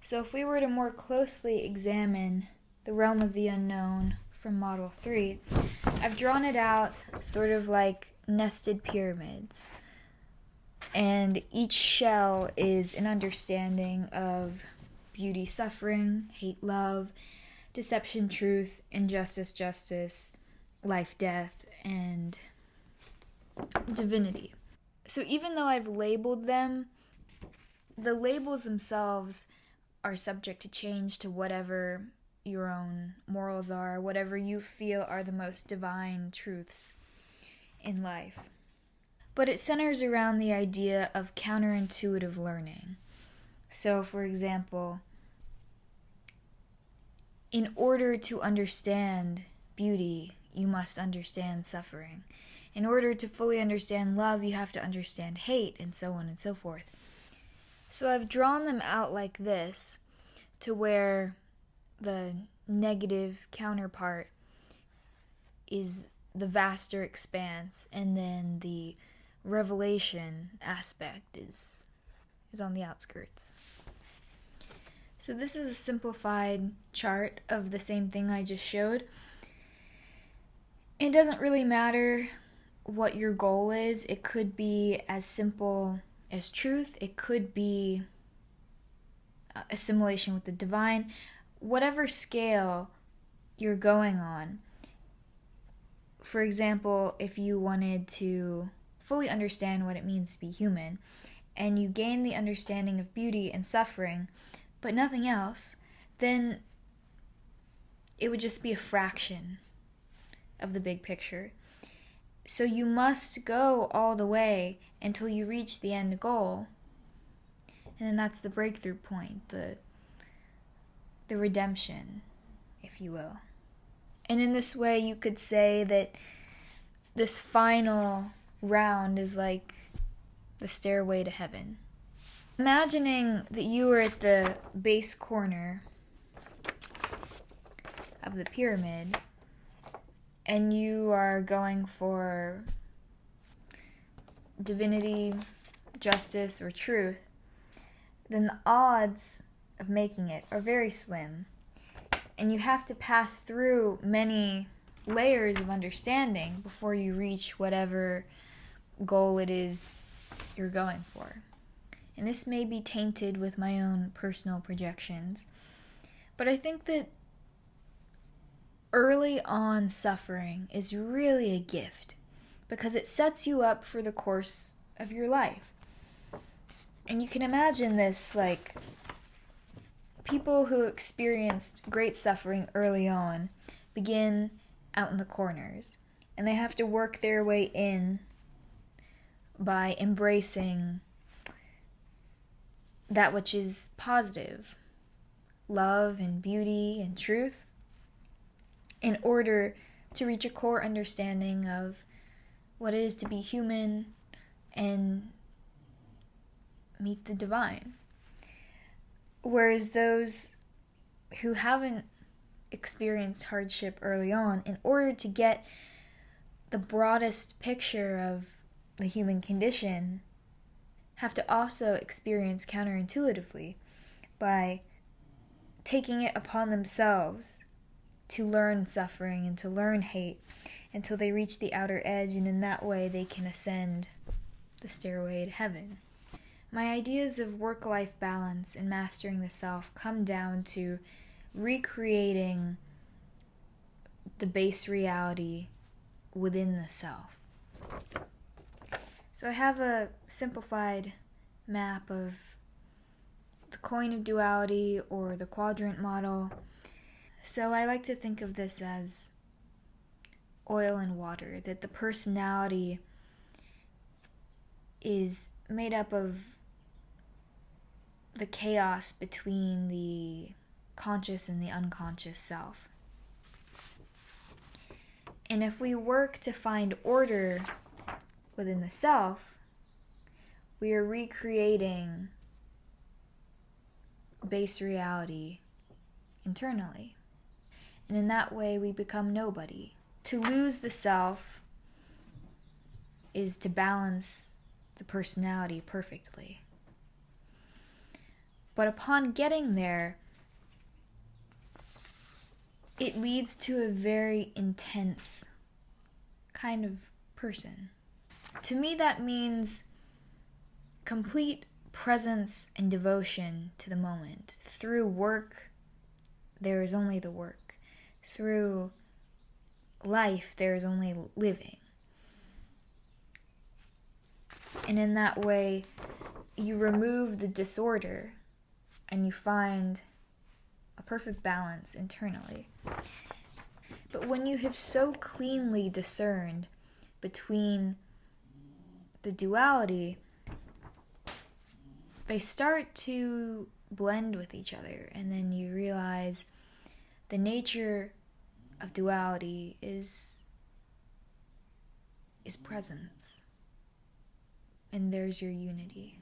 So if we were to more closely examine the realm of the unknown from Model 3, I've drawn it out sort of like nested pyramids. And each shell is an understanding of beauty, suffering, hate, love, deception, truth, injustice, justice, life, death, and divinity. So even though I've labeled them, the labels themselves are subject to change to whatever your own morals are, whatever you feel are the most divine truths in life. But it centers around the idea of counterintuitive learning. So, for example, in order to understand beauty, you must understand suffering. In order to fully understand love, you have to understand hate, and so on and so forth. So I've drawn them out like this, to where the negative counterpart is the vaster expanse, and then the revelation aspect is on the outskirts. So this is a simplified chart of the same thing I just showed. It doesn't really matter what your goal is. It could be as simple as truth. It could be assimilation with the divine. Whatever scale you're going on. For example, if you wanted to fully understand what it means to be human, and you gain the understanding of beauty and suffering, but nothing else, then it would just be a fraction of the big picture. So you must go all the way until you reach the end goal. And then that's the breakthrough point, the redemption, if you will. And in this way, you could say that this final round is like the stairway to heaven. Imagining that you were at the base corner of the pyramid and you are going for divinity, justice, or truth, then the odds of making it are very slim. And you have to pass through many layers of understanding before you reach whatever goal it is you're going for. And this may be tainted with my own personal projections, but I think that early on suffering is really a gift because it sets you up for the course of your life. And you can imagine this like people who experienced great suffering early on begin out in the corners, and they have to work their way in by embracing that which is positive, love and beauty and truth, in order to reach a core understanding of what it is to be human and meet the divine. Whereas those who haven't experienced hardship early on, in order to get the broadest picture of the human condition, have to also experience counterintuitively by taking it upon themselves to learn suffering and to learn hate until they reach the outer edge, and in that way they can ascend the stairway to heaven. My ideas of work-life balance and mastering the self come down to recreating the base reality within the self. So I have a simplified map of the coin of duality or the quadrant model. So I like to think of this as oil and water, that the personality is made up of the chaos between the conscious and the unconscious self. And if we work to find order within the self, we are recreating base reality internally. And in that way, we become nobody. To lose the self is to balance the personality perfectly. But upon getting there, it leads to a very intense kind of person. To me, that means complete presence and devotion to the moment. Through work, there is only the work. Through life, there is only living. And in that way, you remove the disorder and you find a perfect balance internally. But when you have so cleanly discerned between the duality, they start to blend with each other, and then you realize the nature of duality is presence, and there's your unity.